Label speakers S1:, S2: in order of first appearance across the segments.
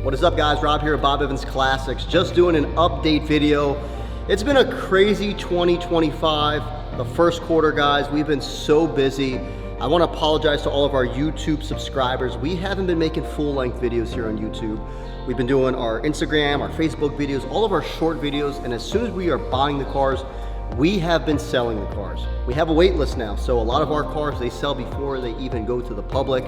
S1: What is up, guys? Rob here at Bob Evans Classics. Just doing an update video. It's been a crazy 2025. The first quarter, guys, we've been so busy. I want to apologize to all of our YouTube subscribers. We haven't been making full-length videos here on YouTube. We've been doing our Instagram, our Facebook videos, all of our short videos, and as soon as we are buying the cars, we have been selling the cars. We have a wait list now, so a lot of our cars, they sell before they even go to the public.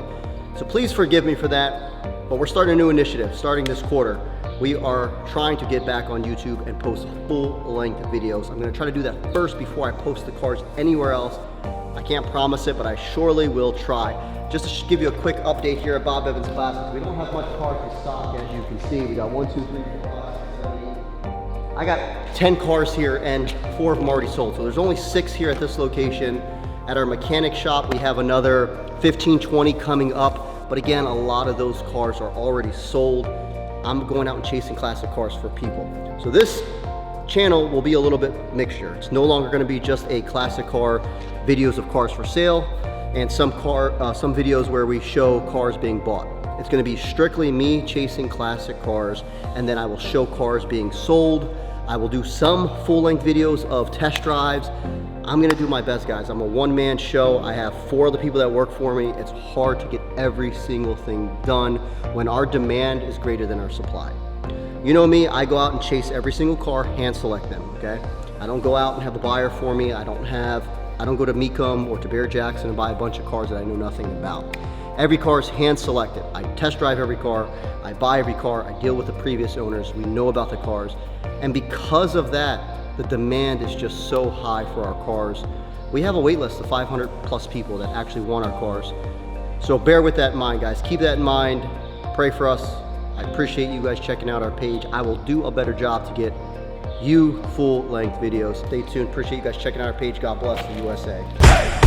S1: So please forgive me for that. But we're starting a new initiative starting this quarter. We are trying to get back on YouTube and post full-length videos. I'm gonna try to do that first before I post the cars anywhere else. I can't promise it, but I surely will try. Just to give you a quick update here at Bob Evans Classics, we don't have much cars in stock, as you can see. We got 1, 2, 3, 4, 5, 6, 7, 8. I got 10 cars here and 4 of them already sold. So there's only 6 here at this location. At our mechanic shop, we have another 15, 20 coming up. But again, a lot of those cars are already sold. I'm going out and chasing classic cars for people. So this channel will be a little bit mixture. It's no longer gonna be just a classic car, videos of cars for sale, and some videos where we show cars being bought. It's gonna be strictly me chasing classic cars, and then I will show cars being sold. I will do some full-length videos of test drives. I'm gonna do my best, guys. I'm a one-man show. I have 4 other people that work for me. It's hard to get every single thing done when our demand is greater than our supply. You know me, I go out and chase every single car, hand select them, okay? I don't go out and have a buyer for me. I don't go to Mecum or to Bear Jackson and buy a bunch of cars that I know nothing about. Every car is hand selected. I test drive every car, I buy every car, I deal with the previous owners, we know about the cars. And because of that, the demand is just so high for our cars. We have a wait list of 500 plus people that actually want our cars. So bear with that in mind, guys. Keep that in mind. Pray for us. I appreciate you guys checking out our page. I will do a better job to get you full-length videos. Stay tuned. Appreciate you guys checking out our page. God bless the USA.